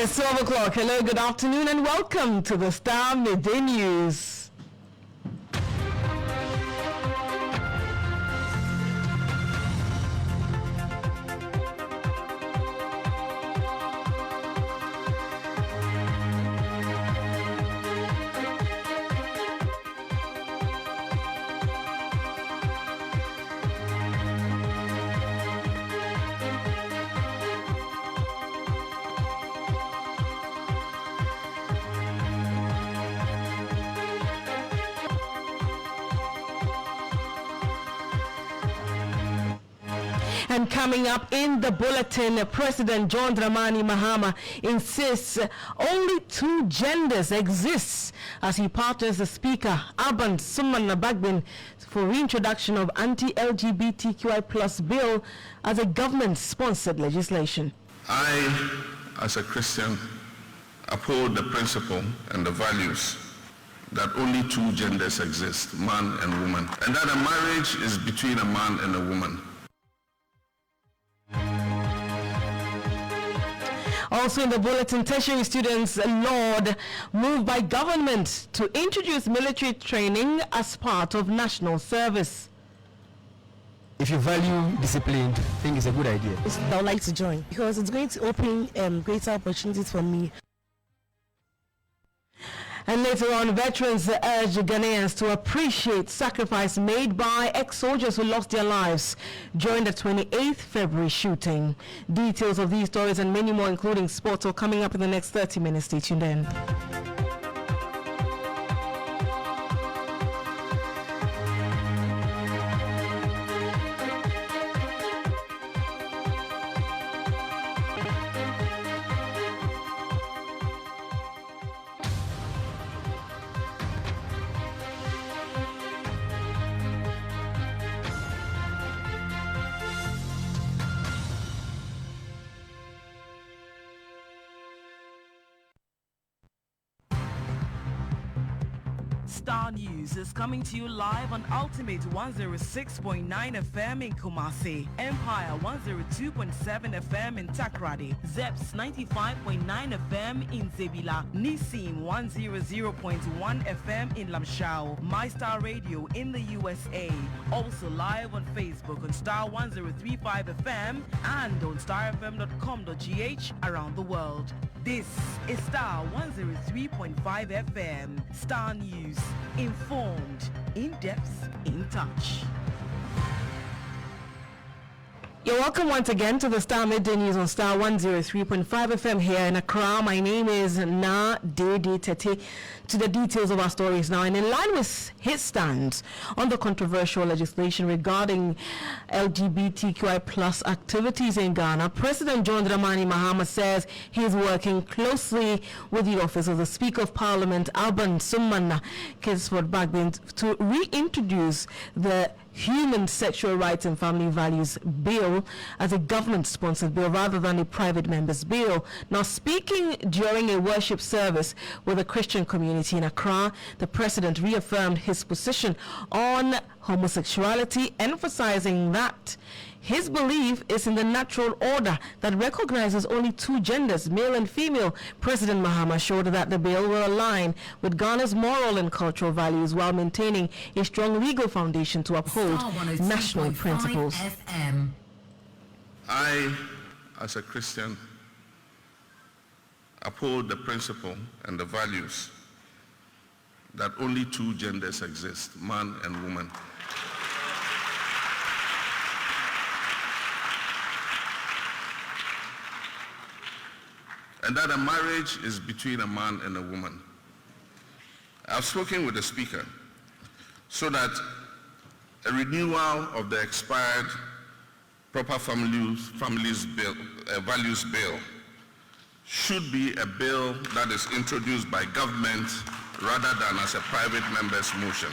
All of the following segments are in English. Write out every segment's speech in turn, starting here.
It's 12 o'clock. Hello, good afternoon, and welcome to the Starr Midday News. And coming up in the bulletin, President John Dramani Mahama insists only two genders exist as he partners the Speaker, Aban Suman Bagbin, for reintroduction of anti-LGBTQI plus bill as a government-sponsored legislation. I, as a Christian, uphold the principle and the values that only two genders exist, man and woman, and that a marriage is between a man and a woman. Also in the bulletin, tertiary students laud move by government to introduce military training as part of national service. If you value discipline, I think it's a good idea. I would like to join because it's going to open greater opportunities for me. And later on, veterans urge Ghanaians to appreciate sacrifice made by ex-soldiers who lost their lives during the 28th February shooting. Details of these stories and many more, including sports, are coming up in the next 30 minutes. Stay tuned in. Starr News is coming to you live on Ultimate 106.9 FM in Kumasi, Empire 102.7 FM in Takrady, Zeps 95.9 FM in Zebila, Nissim 100.1 FM in Lamshao, My Star Radio in the USA. Also live on Facebook on Star 103.5 FM and on starfm.com.gh around the world. This is Star 103.5 FM. Starr News. Informed, in-depth, in touch. You're welcome once again to the Starr Midday News on Star 103.5 FM here in Accra. My name is Dedei Tettey. To the details of our stories now, and in line with his stance on the controversial legislation regarding LGBTQI plus activities in Ghana, President John Dramani Mahama says he is working closely with the office of the Speaker of Parliament, Alban Sumana Bagbin, to reintroduce the Human Sexual Rights and Family Values Bill as a government-sponsored bill rather than a private member's bill. Now, speaking during a worship service with a Christian community in Accra, the president reaffirmed his position on homosexuality, emphasizing that his belief is in the natural order that recognizes only two genders, male and female. President Mahama showed that the bill will align with Ghana's moral and cultural values while maintaining a strong legal foundation to uphold national principles. I, as a Christian, uphold the principle and the values that only two genders exist, man and woman. And that a marriage is between a man and a woman. I've spoken with the Speaker so that a renewal of the expired Proper Families Bill, Values Bill should be a bill that is introduced by government rather than as a private member's motion.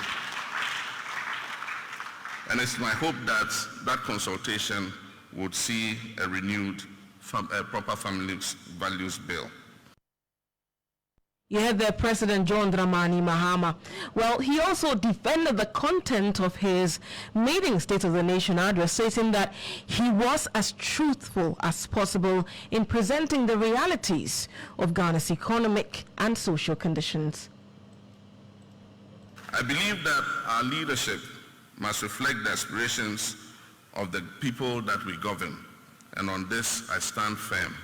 And it's my hope that that consultation would see a renewed Proper Families Values Bill. You had the President John Dramani Mahama. Well, he also defended the content of his maiden State of the Nation address, stating that he was as truthful as possible in presenting the realities of Ghana's economic and social conditions. I believe that our leadership must reflect the aspirations of the people that we govern, and on this I stand firm.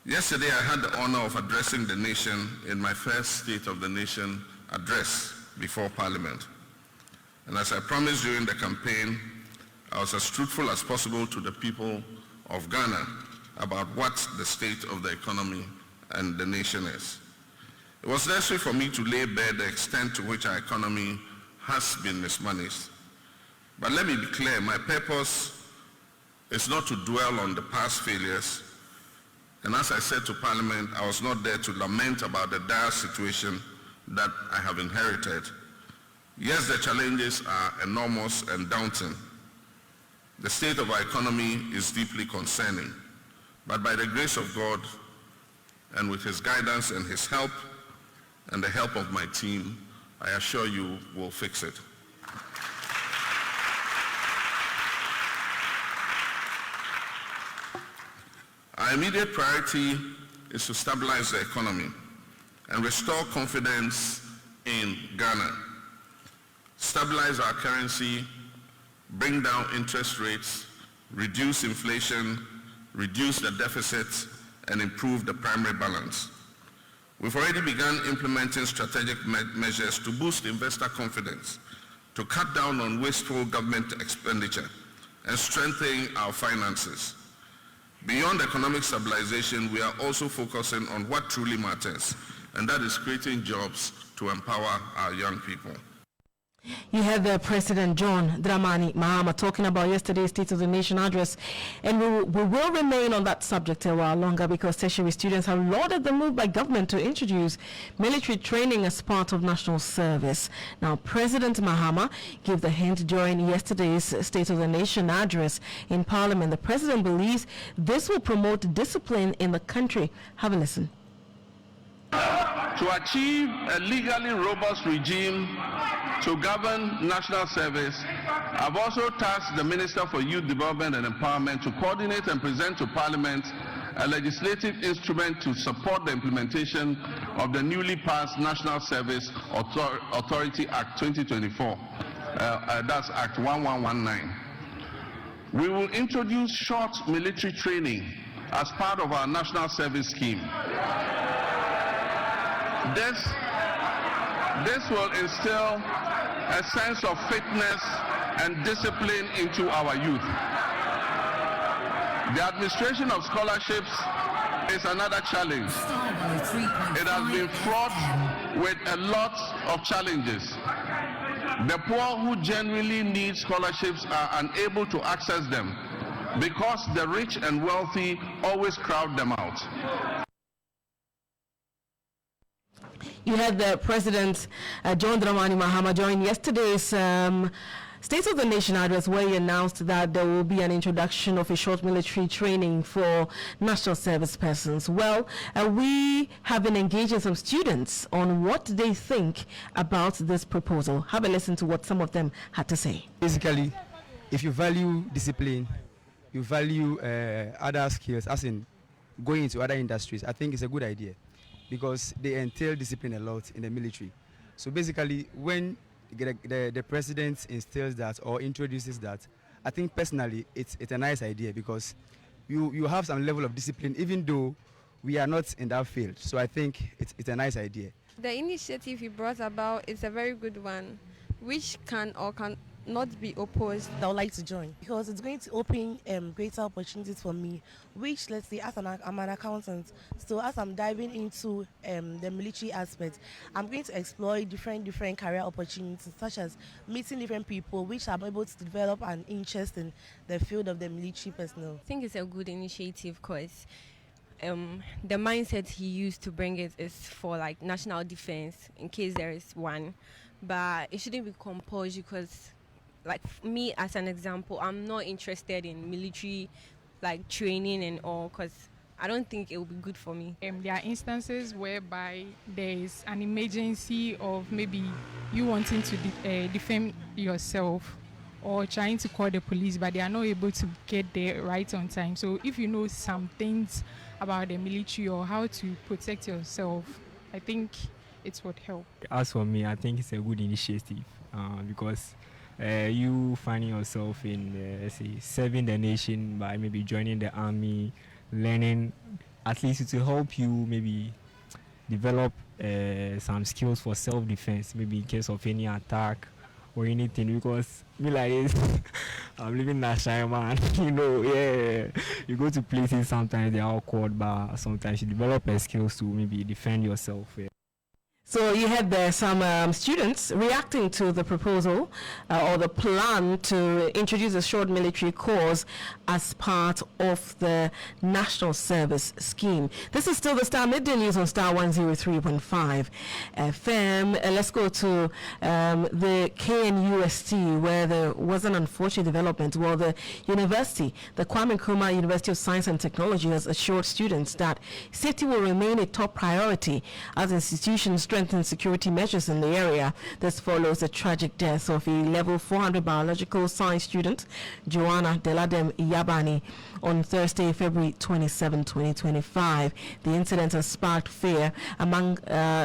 Yesterday, I had the honor of addressing the nation in my first State of the Nation address before Parliament. And as I promised during the campaign, I was as truthful as possible to the people of Ghana about what the state of the economy and the nation is. It was necessary for me to lay bare the extent to which our economy has been mismanaged. But let me be clear, my purpose is not to dwell on the past failures. And as I said to Parliament, I was not there to lament about the dire situation that I have inherited. Yes, the challenges are enormous and daunting. The state of our economy is deeply concerning. But by the grace of God, and with his guidance and his help, and the help of my team, I assure you we'll fix it. Our immediate priority is to stabilize the economy and restore confidence in Ghana, stabilize our currency, bring down interest rates, reduce inflation, reduce the deficit, and improve the primary balance. We've already begun implementing strategic measures to boost investor confidence, to cut down on wasteful government expenditure, and strengthen our finances. Beyond economic stabilization, we are also focusing on what truly matters, and that is creating jobs to empower our young people. You had the President John Dramani Mahama talking about yesterday's State of the Nation address, and we will remain on that subject a while longer because tertiary students have lauded the move by government to introduce military training as part of national service. Now, President Mahama gave the hint during yesterday's State of the Nation address in Parliament. The President believes this will promote discipline in the country. Have a listen. To achieve a legally robust regime to govern national service, I've also tasked the Minister for Youth Development and Empowerment to coordinate and present to Parliament a legislative instrument to support the implementation of the newly passed National Service Authority Act 2024. That's Act 1119. We will introduce short military training as part of our national service scheme. This will instill a sense of fitness and discipline into our youth. The administration of scholarships is another challenge. It has been fraught with a lot of challenges. The poor who genuinely need scholarships are unable to access them because the rich and wealthy always crowd them out. You had the President John Dramani Mahama join yesterday's State of the Nation address where he announced that there will be an introduction of a short military training for national service persons. Well, we have been engaging some students on what they think about this proposal. Have a listen to what some of them had to say. Basically, if you value discipline, you value other skills, as in going into other industries, I think it's a good idea, because they entail discipline a lot in the military. So basically, when the president instills that or introduces that, I think personally it's a nice idea, because you have some level of discipline even though we are not in that field. So I think it's a nice idea. The initiative he brought about is a very good one, which can or can not be opposed. I would like to join because it's going to open greater opportunities for me, which, let's say, I'm an accountant, so as I'm diving into the military aspect, I'm going to explore different career opportunities, such as meeting different people, which I'm able to develop an interest in the field of the military personnel. I think it's a good initiative because the mindset he used to bring it is for like national defense in case there is one, but it shouldn't be compulsory because, like me as an example, I'm not interested in military like training and all because I don't think it will be good for me. There are instances whereby there is an emergency of maybe you wanting to defend yourself or trying to call the police, but they are not able to get there right on time. So if you know some things about the military or how to protect yourself, I think it would help. As for me, I think it's a good initiative because you finding yourself in, let's say, serving the nation by maybe joining the army, learning, at least to help you maybe develop some skills for self-defense, maybe in case of any attack or anything. Because me like this, I'm living in a shy man, you go to places, sometimes they're awkward, but sometimes you develop skills to maybe defend yourself. Yeah. So you had there some students reacting to the proposal or the plan to introduce a short military course as part of the National Service Scheme. This is still the Starr Midday News on Star 103.5 FM. Let's go to the KNUST, where there was an unfortunate development. Well, the university, the Kwame Nkrumah University of Science and Technology, has assured students that safety will remain a top priority as institutions strengthen security measures in the area. This follows the tragic death of a level 400 biological science student, Joanna Deladem Yabani, on Thursday, February 27, 2025. The incident has sparked fear among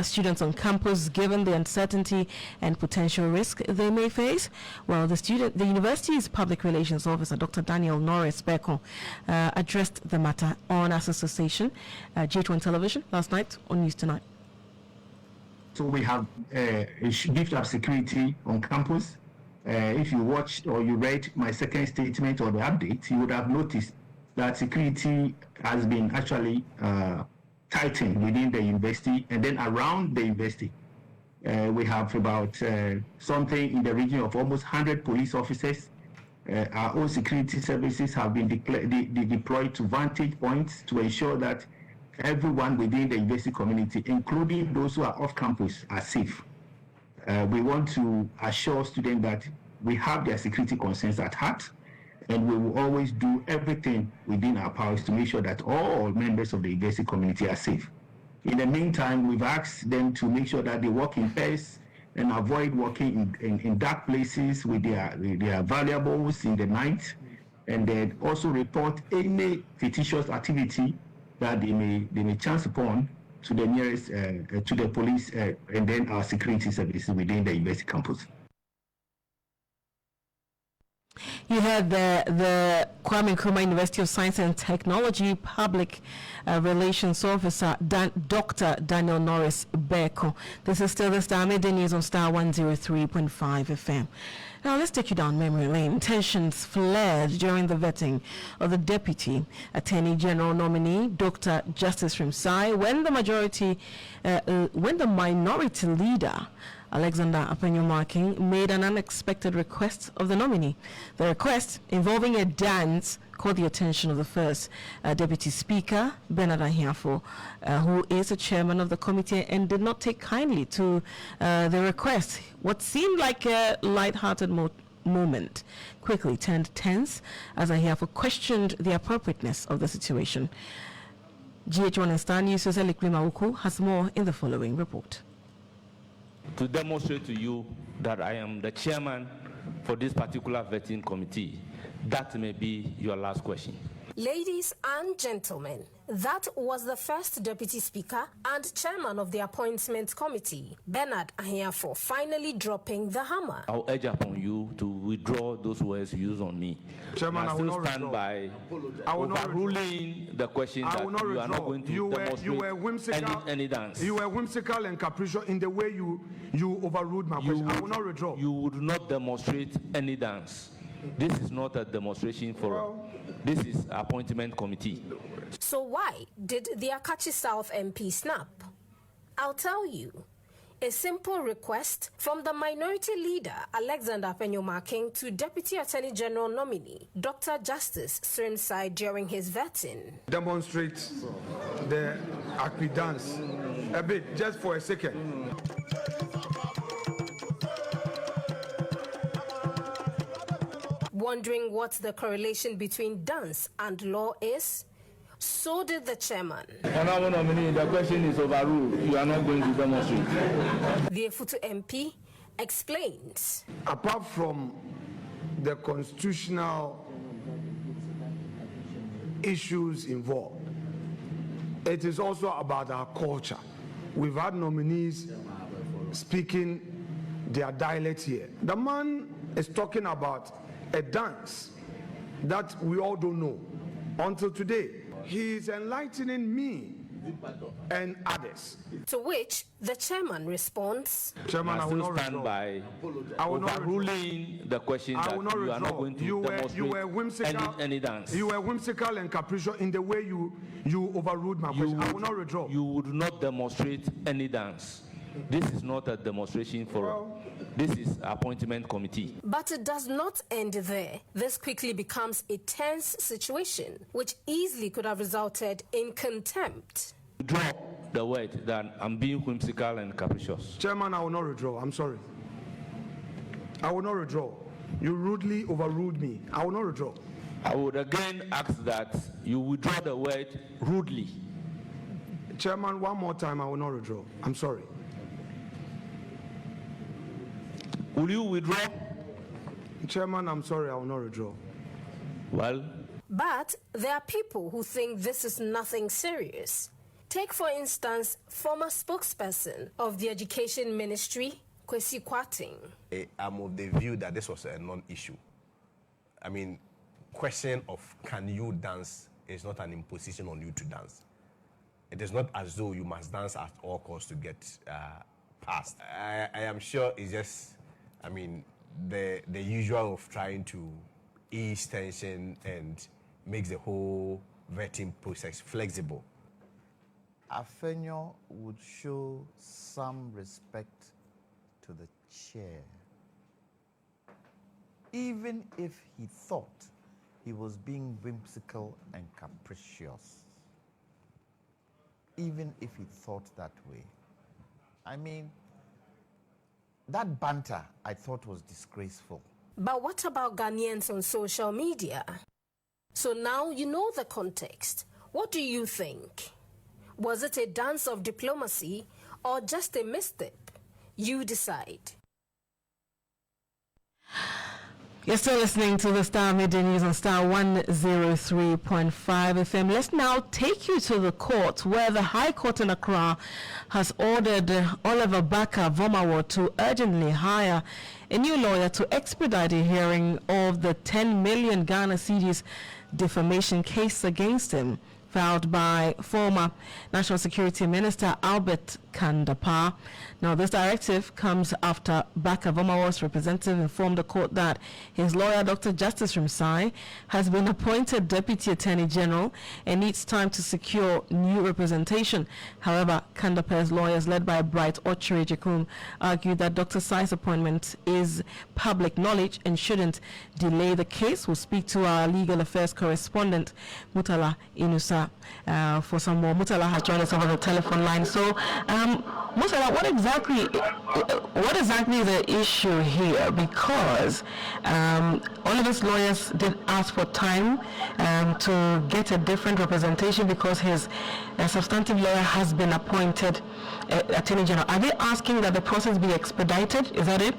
students on campus, given the uncertainty and potential risk they may face. Well, the university's public relations officer, Dr. Daniel Norris Beko, addressed the matter on Access Station, G1 Television, last night on News Tonight. So we have beefed up security on campus. If you watched or you read my second statement or the update, you would have noticed that security has been actually tightened within the university and then around the university. We have about something in the region of almost 100 police officers. Our own security services have been deployed to vantage points to ensure that everyone within the university community, including those who are off campus, are safe. We want to assure students that we have their security concerns at heart, and we will always do everything within our powers to make sure that all members of the university community are safe. In the meantime, we've asked them to make sure that they work in pairs and avoid working in dark places with their valuables in the night, and then also report any fictitious activity that they may chance upon to the nearest to the police and then our security services within the university campus. You had the Kwame Nkrumah University of Science and Technology Public Relations Officer, Dr. Daniel Norris Beko. This is still the Starr Midday News on Star 103.5 FM. Now let's take you down memory lane. Tensions flared during the vetting of the Deputy Attorney General nominee, Dr. Justice Rimsai, when the minority leader, Alexander Apenyo-Marking, made an unexpected request of the nominee. The request, involving a dance, caught the attention of the first Deputy Speaker, Bernard Ahiafo, who is the chairman of the committee, and did not take kindly to the request. What seemed like a light-hearted moment quickly turned tense as Ahiafo questioned the appropriateness of the situation. GH1 and Star News' Elikli Mawuku has more in the following report. To demonstrate to you that I am the chairman for this particular vetting committee, that may be your last question. Ladies and gentlemen, that was the first Deputy Speaker and Chairman of the Appointment Committee, Bernard Ahiafo, finally dropping the hammer. I'll urge upon you to withdraw those words used on me. Chairman, I will stand not by overruling the question that you are not going to demonstrate any dance. You were whimsical and capricious in the way you overruled my question. I will not withdraw. You would not demonstrate any dance. This is not a demonstration forum. This is appointment committee. So why did the Akachi South MP snap? I'll tell you. A simple request from the minority leader, Alexander Apenyo-Marking, to Deputy Attorney General nominee, Dr. Justice Rimsai, during his vetting. Demonstrate the Akpi dance a bit, just for a second. Wondering what the correlation between dance and law is? So did the chairman. Honorable nominee, the question is overruled. You are not going to demonstrate. The Efutu MP explains. Apart from the constitutional issues involved, it is also about our culture. We've had nominees speaking their dialect here. The man is talking about a dance that we all don't know until today. He is enlightening me and others. To which the chairman responds. Chairman, I will not stand by overruling the question that you are not going to demonstrate any dance. You were whimsical and capricious in the way you overruled my question. I will not withdraw. You would not demonstrate any dance. This is not a demonstration forum. This is appointment committee. But it does not end there. This quickly becomes a tense situation, which easily could have resulted in contempt. Drop the word that I'm being whimsical and capricious. Chairman, I will not withdraw. I'm sorry. I will not withdraw. You rudely overruled me. I will not withdraw. I would again ask that you withdraw the word rudely. Chairman, one more time, I will not withdraw. I'm sorry. Will you withdraw? Chairman, I'm sorry, I will not withdraw. Well. But there are people who think this is nothing serious. Take, for instance, former spokesperson of the Education Ministry, Kwesi Kwarteng. I'm of the view that this was a non-issue. I mean, question of can you dance is not an imposition on you to dance. It is not as though you must dance at all costs to get passed. I am sure it's just, I mean, the usual of trying to ease tension and makes the whole vetting process flexible. Afenyo would show some respect to the chair, even if he thought he was being whimsical and capricious. Even if he thought that way. I mean, that banter I thought was disgraceful. But what about Ghanaians on social media? So now you know the context. What do you think? Was it a dance of diplomacy or just a misstep? You decide. You're still listening to the Starr Midday News on Star 103.5 FM. Let's now take you to the court where the High Court in Accra has ordered Oliver Baka-Vomawo to urgently hire a new lawyer to expedite a hearing of the 10 million Ghana cedis defamation case against him, filed by former National Security Minister Albert Kandapah. Now, this directive comes after Baka-Vomawo's representative informed the court that his lawyer, Dr. Justice Rimsai, has been appointed Deputy Attorney General and needs time to secure new representation. However, Kandapah's lawyers, led by Bright Ochire-Jekum, argued that Dr. Sai's appointment is public knowledge and shouldn't delay the case. We'll speak to our legal affairs correspondent, Mutala Inusa, for some more. Mutala has joined us over the telephone line. So, Mutala, what exactly is the issue here? Because all of his lawyers did ask for time to get a different representation because his substantive lawyer has been appointed Attorney General. Are they asking that the process be expedited? Is that it?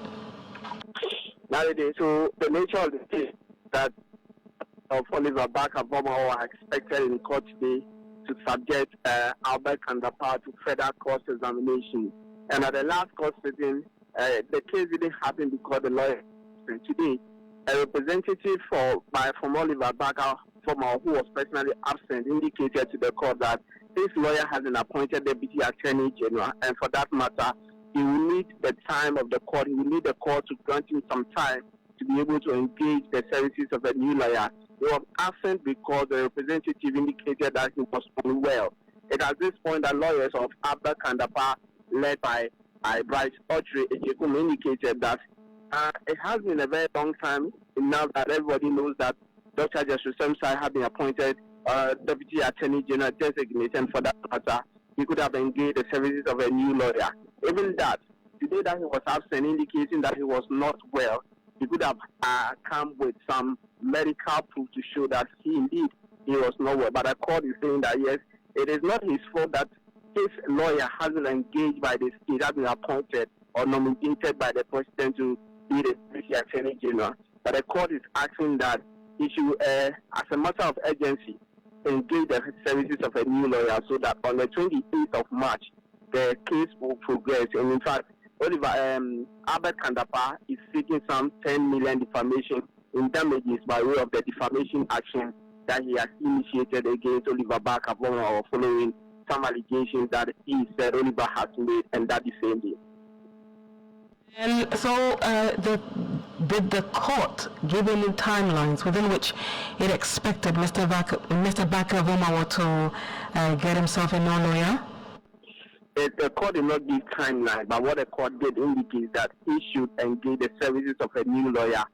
Nowadays, so the nature of the case that of Oliver Baka-Vomawo are expected in court today to subject Albert Kandapah to further cross-examination. And at the last court sitting, the case didn't happen because the lawyer today, a representative from Oliver Baka-Vomawo, who was personally absent, indicated to the court that this lawyer has been appointed Deputy Attorney General, and for that matter, he will need the time of the court. He will need the court to grant him some time to be able to engage the services of a new lawyer. He was absent because the representative indicated that he was unwell. It at this point that lawyers of Albert Kandapah, led by Bright Ochire-Jekum, indicated that it has been a very long time enough that everybody knows that Dr. Justice Rimsai had been appointed Deputy Attorney General designate, and for that matter, he could have engaged the services of a new lawyer. Even that, today that he was absent, indicating that he was not well, he could have come with some medical proof to show that he he was not well. But the court is saying that yes, it is not his fault that his lawyer hasn't engaged by the state, has been appointed or nominated by the president to be the Deputy Attorney General. But the court is asking that he should, as a matter of urgency, engage the services of a new lawyer so that on the 28th of March, the case will progress. And in fact, Oliver Albert Kandapa is seeking some 10 million defamation in damages by way of the defamation action that he has initiated against Oliver Barker-Vormawor following some allegations that he said Oliver has made, and that is same day. And so, did the court give any timelines within which it expected Mr. Barker-Vormawor to get himself a non-lawyer? The court did not give timeline, but what the court did indicate that he should engage the services of a new lawyer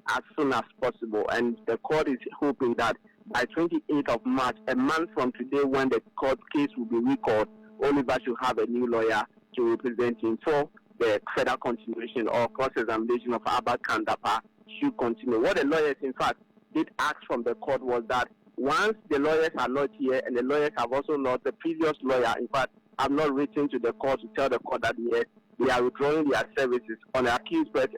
as soon as possible. And the court is hoping that by 28th of March, a month from today when the court case will be recalled, Oliver should have a new lawyer to represent him for the further continuation or cross-examination of Albert Kandapa should continue. What the lawyers, in fact, did ask from the court was that once the lawyers are not here and the lawyers have also not, the previous lawyer, in fact, have not written to the court to tell the court that yes, they are withdrawing their services on the accused, but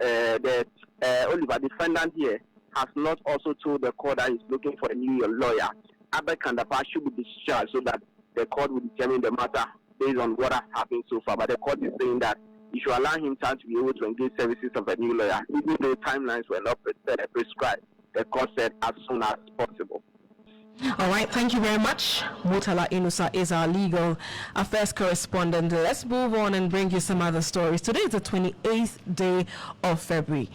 Oliver, defendant here, has not also told the court that he's looking for a new lawyer. Albert Kandapa should be discharged so that the court will determine the matter based on what has happened so far. But the court is saying that you should allow him time to be able to engage services of a new lawyer. Even though timelines were not prescribed, the court said as soon as possible. All right, thank you very much. Mutala Inusa is our legal affairs correspondent. Let's move on and bring you some other stories. Today is the 28th day of February.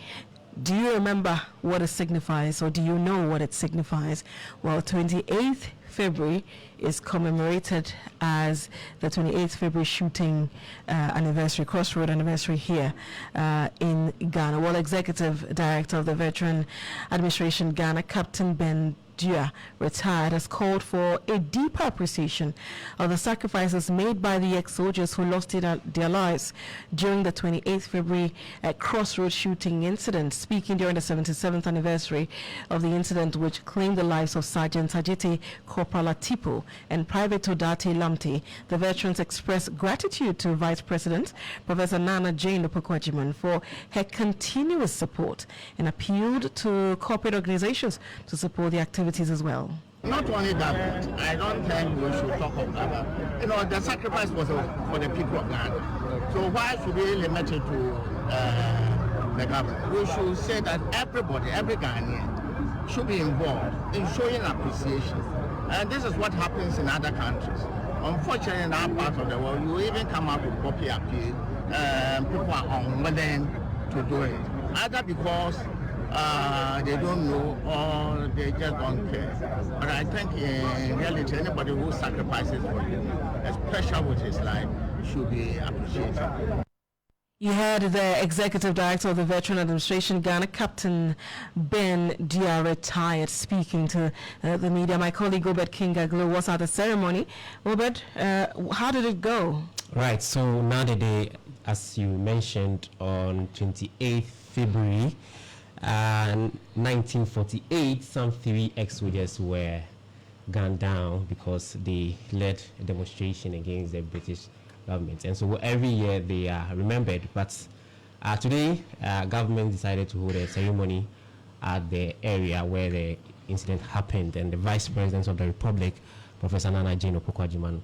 Do you remember what it signifies, or do you know what it signifies? Well, 28th February is commemorated as the 28th February shooting anniversary, crossroad anniversary here in Ghana. Well, Executive Director of the Veteran Administration Ghana, Captain Ben Dua, retired, has called for a deeper appreciation of the sacrifices made by the ex-soldiers who lost their lives during the 28th February crossroad shooting incident. Speaking during the 77th anniversary of the incident, which claimed the lives of Sergeant Tajete Corporal Atipo and Private Odate Lamte, the veterans expressed gratitude to Vice President Professor Nana Jane Opoku-Agyeman for her continuous support and appealed to corporate organizations to support the activities as well. Not only that, I don't think we should talk of that. You know, the sacrifice was for the people of Ghana. So why should we limit it to the government? We should say that everybody, every Ghanaian, should be involved in showing appreciation. And this is what happens in other countries. Unfortunately, in our part of the world, you even come out with poppy appeal. People are unwilling to do it, either because they don't know or they just don't care. But I think in reality, anybody who sacrifices for you, especially with his life, should be appreciated. You heard the Executive Director of the Veteran Administration Ghana, Captain Ben Dua, retired, speaking to the media. My colleague Obed Kingaglo was at the ceremony. Obed, how did it go? Right, so now the day, as you mentioned, on 28th February 1948, some 3 ex-soldiers were gunned down because they led a demonstration against the British government. And so every year they are remembered. But today, government decided to hold a ceremony at the area where the incident happened. And the Vice President of the Republic, Professor Nana Jane Opoku-Agyeman,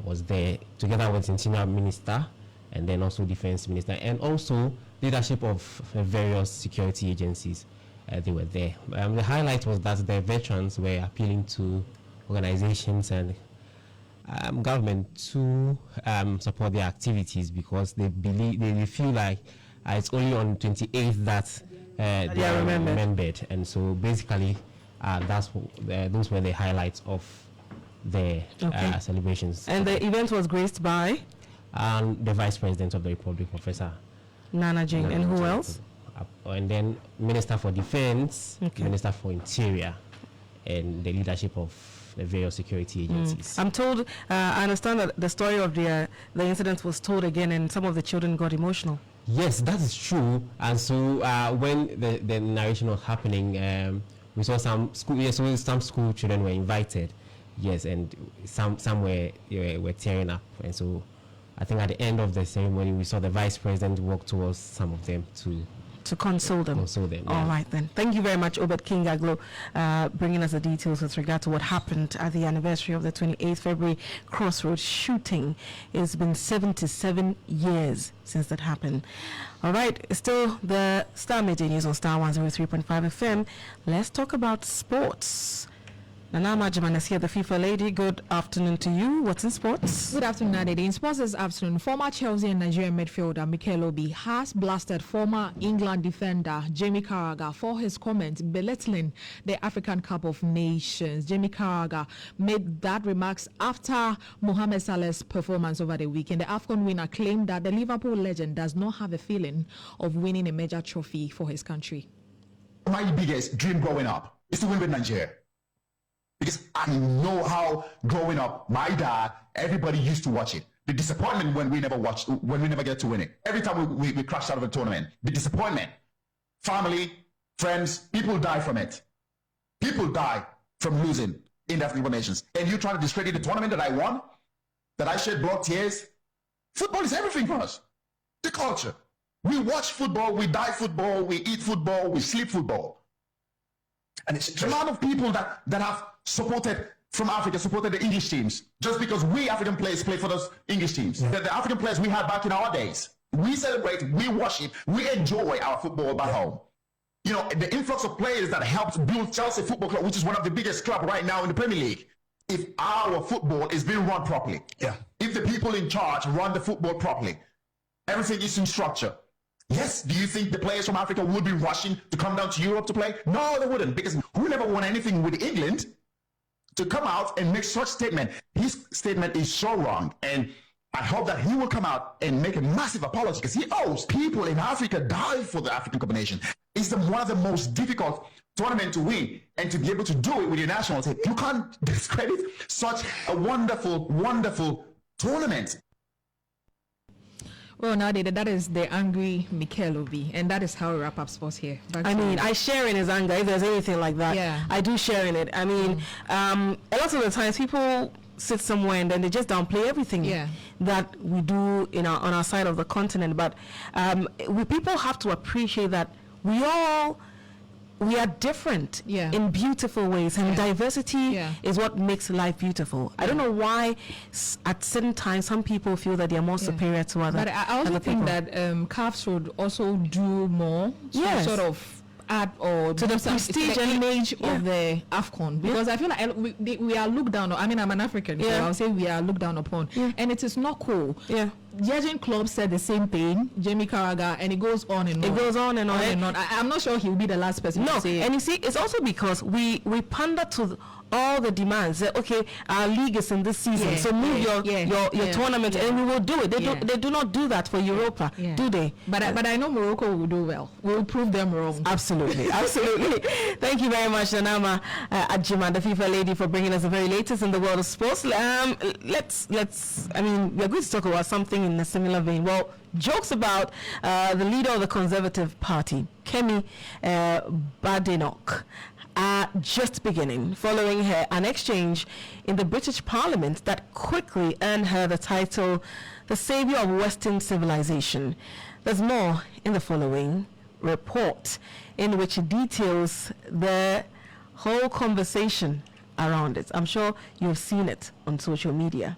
was there together with the Interior Minister and then also Defense Minister, and also leadership of various security agencies. They were there. The highlight was that the veterans were appealing to organizations and government to support their activities, because they believe, they feel like it's only on 28th that they are remembered. And so basically those were the highlights of the celebrations. And the event was graced by the Vice President of the Republic, Professor Nana Jane. And who else? And then Minister for Defense, Minister for Interior, and the leadership of the various security agencies. I'm told, I understand that the story of the incident was told again, and some of the children got emotional. Yes, that is true. And so when the narration was happening, we saw some school. Yes, some school children were invited. Yes, and some were tearing up, and so I think at the end of the ceremony, we saw the vice president walk towards some of them to console them. Yeah. All right then. Thank you very much, Obed King Aglo, bringing us the details with regard to what happened at the anniversary of the 28th February Crossroads shooting. It's been 77 years since that happened. All right, it's still the Starr Midday News on Star 103.5 FM. Let's talk about sports. Nana Majiman is here, the FIFA lady. Good afternoon to you. What's in sports? Good afternoon, Dedei. In sports this afternoon, former Chelsea and Nigerian midfielder Mikel Obi has blasted former England defender Jamie Carragher for his comments belittling the African Cup of Nations. Jamie Carragher made that remarks after Mohamed Salah's performance over the weekend. The AFCON winner claimed that the Liverpool legend does not have a feeling of winning a major trophy for his country. My biggest dream growing up is to win with Nigeria. Because I know how growing up, my dad, everybody used to watch it. The disappointment when we never get to win it. Every time we crashed out of a tournament, the disappointment. Family, friends, people die from it. People die from losing in the African nations. And you trying to discredit the tournament that I won, that I shed blood, tears. Football is everything for us. The culture. We watch football, we die football, we eat football, we sleep football. And it's a lot of people that have supported from Africa, supported the English teams, just because we African players play for those English teams. Yeah. The African players we had back in our days, we celebrate, we worship, we enjoy our football back home. You know, the influx of players that helped build Chelsea Football Club, which is one of the biggest clubs right now in the Premier League. If our football is being run properly, if the people in charge run the football properly, everything is in structure. Yes, do you think the players from Africa would be rushing to come down to Europe to play? No, they wouldn't, because who never won anything with England to come out and make such statement? His statement is so wrong, and I hope that he will come out and make a massive apology, because he owes people in Africa die for the African Cup of Nations. It's one of the most difficult tournament to win, and to be able to do it with your national team. You can't discredit such a wonderful, wonderful tournament. Well, now that is the angry Mikel Obi, and that is how we wrap up sports here. I share in his anger. If there's anything like that, I do share in it. I mean, a lot of the times people sit somewhere and then they just downplay everything that we do on our side of the continent. But people have to appreciate that we are different in beautiful ways, and diversity is what makes life beautiful. I don't know why at certain times some people feel that they are more superior to others. But I also think that CAF should also do more to sort of add or to the prestige and image of the AFCON, because I feel like we are looked down on. I mean, I'm an African, so I'll say we are looked down upon, and it is not cool. Jurgen Klopp said the same thing, Jamie Carragher, and it goes on and on. It goes on and on and on. I'm not sure he'll be the last person to say it. And you see, it's also because we pander to all the demands. Okay, our league is in this season, so move your tournament, and we will do it. They do not do that for Europa, do they? But I know Morocco will do well. We'll prove them wrong. Absolutely, absolutely. Thank you very much, Nanama Ajima, the FIFA lady, for bringing us the very latest in the world of sports. Let's. I mean, we're going to talk about something in a similar vein. Well, jokes about the leader of the Conservative Party, Kemi Badenoch, are just beginning following an exchange in the British Parliament that quickly earned her the title the savior of Western civilization. There's more in the following report, in which it details the whole conversation around it. I'm sure you've seen it on social media.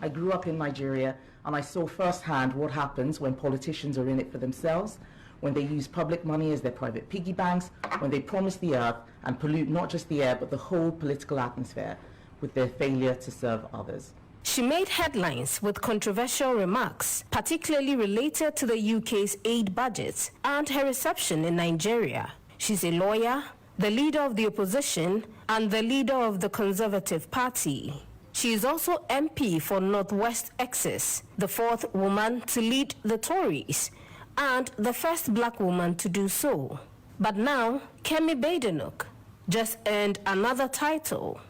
I grew up in Nigeria, and I saw firsthand what happens when politicians are in it for themselves, when they use public money as their private piggy banks, when they promise the earth and pollute not just the air but the whole political atmosphere with their failure to serve others. She made headlines with controversial remarks, particularly related to the UK's aid budget and her reception in Nigeria. She's a lawyer, the leader of the opposition, and the leader of the Conservative Party. She is also MP for Northwest Essex, the fourth woman to lead the Tories, and the first black woman to do so. But now, Kemi Badenoch just earned another title,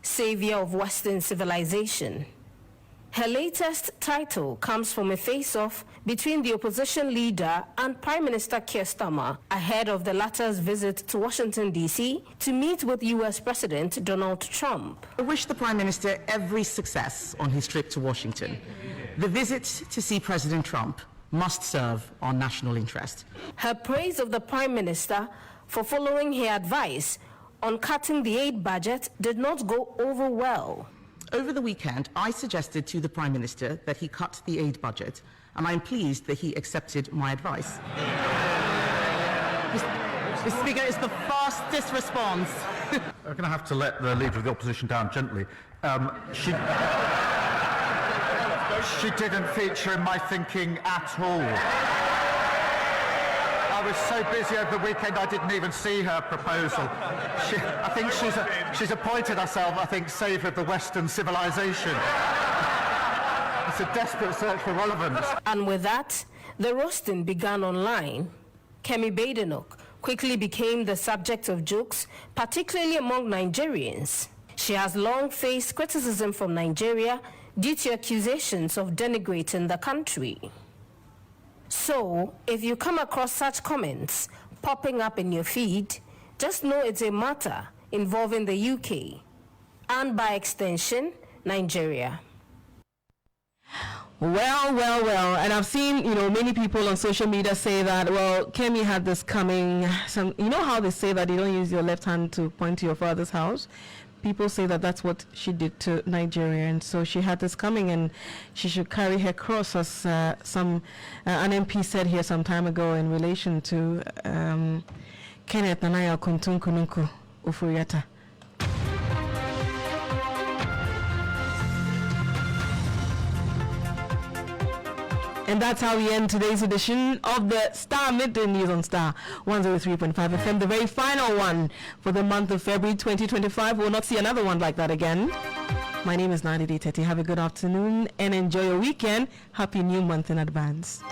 Savior of Western Civilization. Her latest title comes from a face-off between the opposition leader and Prime Minister Keir Starmer ahead of the latter's visit to Washington, D.C. to meet with U.S. President Donald Trump. I wish the Prime Minister every success on his trip to Washington. The visit to see President Trump must serve our national interest. Her praise of the Prime Minister for following her advice on cutting the aid budget did not go over well. Over the weekend, I suggested to the Prime Minister that he cut the aid budget, and I'm pleased that he accepted my advice. Mr. Speaker, it's the fastest response. I'm going to have to let the Leader of the Opposition down gently. She didn't feature in my thinking at all. I was so busy over the weekend I didn't even see her proposal. I think she's appointed herself, I think, savior of the Western civilization. It's a desperate search for relevance. And with that, the roasting began online. Kemi Badenoch quickly became the subject of jokes, particularly among Nigerians. She has long faced criticism from Nigeria due to accusations of denigrating the country. So, if you come across such comments popping up in your feed, just know it's a matter involving the UK and, by extension, Nigeria. Well, and I've seen, many people on social media say that, well, Kemi had this coming. You know how they say that you don't use your left hand to point to your father's house? People say that that's what she did to Nigeria, and so she had this coming, and she should carry her cross, as an MP said here some time ago in relation to Kenneth Nanaya Kuntunkununku Ufuriata. And that's how we end today's edition of the Starr Midday News on Star 103.5 FM, the very final one for the month of February 2025. We'll not see another one like that again. My name is Dedei. Have a good afternoon and enjoy your weekend. Happy new month in advance.